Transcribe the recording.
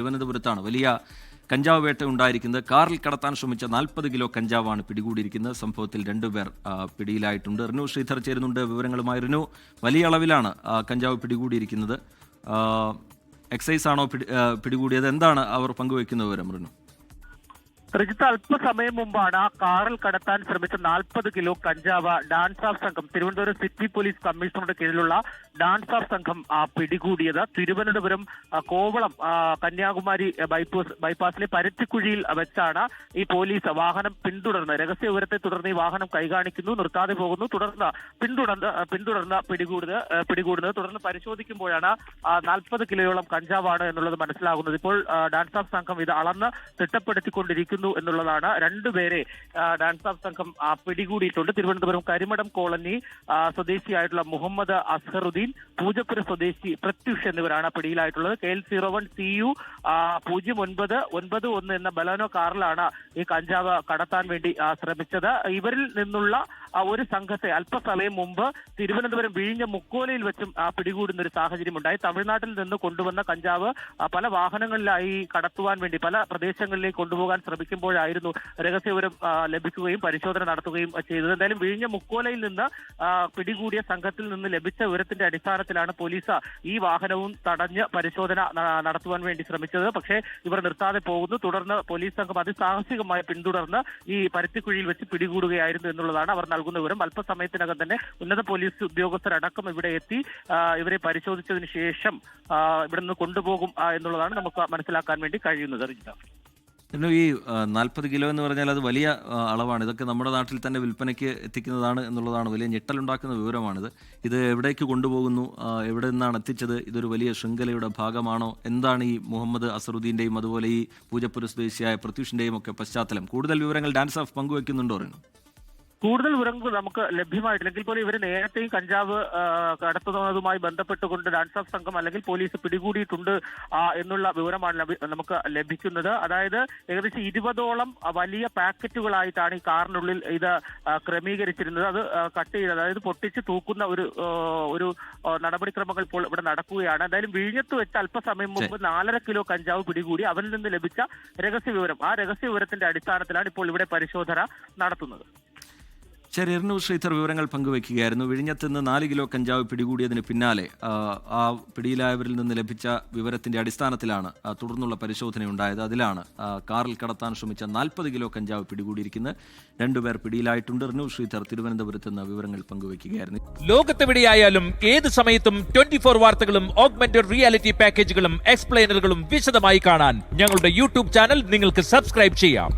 തിരുവനന്തപുരത്താണ് വലിയ കഞ്ചാവ് വേട്ട ഉണ്ടായിരിക്കുന്നത്. കാറിൽ കടത്താൻ ശ്രമിച്ച 40 കിലോ കഞ്ചാവാണ് പിടികൂടിയിരിക്കുന്നത്. സംഭവത്തിൽ 2 പേർ പിടിയിലായിട്ടുണ്ട്. റിനു ശ്രീധർ ചേരുന്നുണ്ട് വിവരങ്ങളുമായി. റിനു, വലിയ അളവിലാണ് കഞ്ചാവ് പിടികൂടിയിരിക്കുന്നത്. എക്സൈസ് ആണോ പിടികൂടിയത്? എന്താണ് അവർ പങ്കുവയ്ക്കുന്ന വിവരം? റിനു, രജിത്ത്, അല്പസമയം മുമ്പാണ് ആ കാറിൽ കടത്താൻ ശ്രമിച്ച 40 കിലോ കഞ്ചാവ് ഡാൻസ് ഓഫ് സംഘം, തിരുവനന്തപുരം സിറ്റി പോലീസ് കമ്മീഷണറുടെ കീഴിലുള്ള ഡാൻസ് ഓഫ് സംഘം പിടികൂടിയത്. തിരുവനന്തപുരം കോവളം കന്യാകുമാരി ബൈപ്പാസിലെ പരുത്തിക്കുഴിയിൽ വെച്ചാണ് ഈ പോലീസ് വാഹനം പിന്തുടർന്ന്, രഹസ്യ വിവരത്തെ തുടർന്ന് ഈ വാഹനം കൈകാണിക്കുന്നു, നിർത്താതെ പോകുന്നു, തുടർന്ന് പിന്തുടർന്ന് പിടികൂടുന്നത്. തുടർന്ന് പരിശോധിക്കുമ്പോഴാണ് 40 കിലോയോളം കഞ്ചാവാണ് എന്നുള്ളത് മനസ്സിലാകുന്നത്. ഇപ്പോൾ ഡാൻസ് ഓഫ് സംഘം ഇത് അളന്ന് തിട്ടപ്പെടുത്തിക്കൊണ്ടിരിക്കുന്നു എന്നുള്ളതാണ്. 2 പേരെ ഡാൻസ് ഓഫ് സംഘം പിടികൂടിയിട്ടുണ്ട്. തിരുവനന്തപുരം കരിമഠം കോളനി സ്വദേശിയായിട്ടുള്ള മുഹമ്മദ് അസ്ഹറുദ്ദീൻ, പൂജപ്പുര സ്വദേശി പ്രത്യുഷ് എന്നിവരാണ് പിടിയിലായിട്ടുള്ളത്. KL01 CU 0991 എന്ന ബലാനോ കാറിലാണ് ഈ കഞ്ചാവ് കടത്താൻ വേണ്ടി ശ്രമിച്ചത്. ഇവരിൽ നിന്നുള്ള ഒരു സംഘത്തെ അല്പസമയം മുമ്പ് തിരുവനന്തപുരം വിഴിഞ്ഞ മുക്കോലയിൽ വെച്ചും പിടികൂടുന്ന ഒരു സാഹചര്യം ഉണ്ടായി. തമിഴ്നാട്ടിൽ നിന്ന് കൊണ്ടുവന്ന കഞ്ചാവ് പല വാഹനങ്ങളിലായി കടത്തുവാൻ വേണ്ടി പല പ്രദേശങ്ങളിലേക്ക് കൊണ്ടുപോകാൻ ശ്രമിക്കുമ്പോഴായിരുന്നു രഹസ്യവിവരം ലഭിക്കുകയും പരിശോധന നടത്തുകയും ചെയ്തത്. എന്തായാലും വിഴിഞ്ഞ മുക്കോലയിൽ നിന്ന് പിടികൂടിയ സംഘത്തിൽ നിന്ന് ലഭിച്ച വിവരത്തിന്റെ അടിസ്ഥാനത്തിലാണ് പോലീസ് ഈ വാഹനവും തടഞ്ഞ് പരിശോധന നടത്തുവാൻ വേണ്ടി ശ്രമിച്ചത്. പക്ഷേ ഇവർ നിർത്താതെ പോകുന്നു. തുടർന്ന് പോലീസ് സംഘം അതിസാഹസികമായി പിന്തുടർന്ന് ഈ പരുത്തിക്കുഴിയിൽ വെച്ച് പിടികൂടുകയായിരുന്നു എന്നുള്ളതാണ് അവർ നൽകുന്ന വിവരം. അല്പസമയത്തിനകം തന്നെ ഉന്നത പോലീസ് ഉദ്യോഗസ്ഥരടക്കം ഇവിടെ എത്തി ഇവരെ പരിശോധിച്ചതിന് ശേഷം ഇവിടെ നിന്ന് കൊണ്ടുപോകും എന്നുള്ളതാണ് നമുക്ക് മനസ്സിലാക്കാൻ വേണ്ടി കഴിയുന്നത്. ഈ 40 കിലോ എന്ന് പറഞ്ഞാൽ അത് വലിയ അളവാണ്. ഇതൊക്കെ നമ്മുടെ നാട്ടിൽ തന്നെ വിൽപ്പനയ്ക്ക് എത്തിക്കുന്നതാണ് എന്നുള്ളതാണ് വലിയ ഞെട്ടലുണ്ടാക്കുന്ന വിവരമാണിത്. ഇത് എവിടേക്ക് കൊണ്ടുപോകുന്നു, എവിടെ നിന്നാണ് എത്തിച്ചത്? ഇതൊരു വലിയ ശൃംഖലയുടെ ഭാഗമാണോ? എന്താണ് ഈ മുഹമ്മദ് അസറുദ്ദീൻ്റെയും അതുപോലെ ഈ പൂജപ്പുര സ്വദേശിയായ പ്രത്യുഷിൻ്റെയും ഒക്കെ പശ്ചാത്തലം? കൂടുതൽ വിവരങ്ങൾ ഡാൻസ് ഓഫ് പങ്കുവയ്ക്കുന്നുണ്ടോ? കൂടുതൽ വിവരങ്ങൾ നമുക്ക് ലഭ്യമായിട്ടില്ലെങ്കിൽ പോലും ഇവർ നേരത്തെയും കഞ്ചാവ് കടത്തുന്നതുമായി ബന്ധപ്പെട്ടുകൊണ്ട് ഡാൻസ് ഓഫ് സംഘം അല്ലെങ്കിൽ പോലീസ് പിടികൂടിയിട്ടുണ്ട് എന്നുള്ള വിവരമാണ് നമുക്ക് ലഭിക്കുന്നത്. അതായത് ഏകദേശം 20ഓളം വലിയ പാക്കറ്റുകളായിട്ടാണ് ഈ കാറിനുള്ളിൽ ഇത് ക്രമീകരിച്ചിരുന്നത്. അത് കട്ട് ചെയ്ത്, അതായത് പൊട്ടിച്ച് തൂക്കുന്ന ഒരു നടപടിക്രമങ്ങൾ ഇപ്പോൾ ഇവിടെ നടക്കുകയാണ്. എന്തായാലും വിഴിഞ്ഞത്ത് വെച്ച് അല്പസമയം മുമ്പ് 4.5 കിലോ കഞ്ചാവ് പിടികൂടി അവരിൽ നിന്ന് ലഭിച്ച രഹസ്യവിവരം, ആ രഹസ്യവിവരത്തിന്റെ അടിസ്ഥാനത്തിലാണ് ഇപ്പോൾ ഇവിടെ പരിശോധന നടത്തുന്നത്. ശരി, റിനു ശ്രീധർ വിവരങ്ങൾ പങ്കുവയ്ക്കുകയായിരുന്നു. വിഴിഞ്ഞത്ത് നിന്ന് 4 കിലോ കഞ്ചാവ് പിടികൂടിയതിന് പിന്നാലെ ആ പിടിയിലായവരിൽ നിന്ന് ലഭിച്ച വിവരത്തിന്റെ അടിസ്ഥാനത്തിലാണ് തുടർന്നുള്ള പരിശോധനയുണ്ടായത്. അതിലാണ് കാറിൽ കടത്താൻ ശ്രമിച്ച 40 കിലോ കഞ്ചാവ് പിടികൂടിയിരിക്കുന്നത്. 2 പേർ പിടിയിലായിട്ടുണ്ട്. റിനു ശ്രീധർ തിരുവനന്തപുരത്ത് നിന്ന് വിവരങ്ങൾ പങ്കുവയ്ക്കുകയായിരുന്നു. ലോകത്തെവിടെയായാലും ഏത് സമയത്തും 24 വാർത്തകളും ഓഗ്മെന്റഡ് റിയാലിറ്റി പാക്കേജുകളും എക്സ്പ്ലെയിനറുകളും വിശദമായി കാണാൻ ഞങ്ങളുടെ യൂട്യൂബ് ചാനൽ നിങ്ങൾക്ക് സബ്സ്ക്രൈബ് ചെയ്യാം.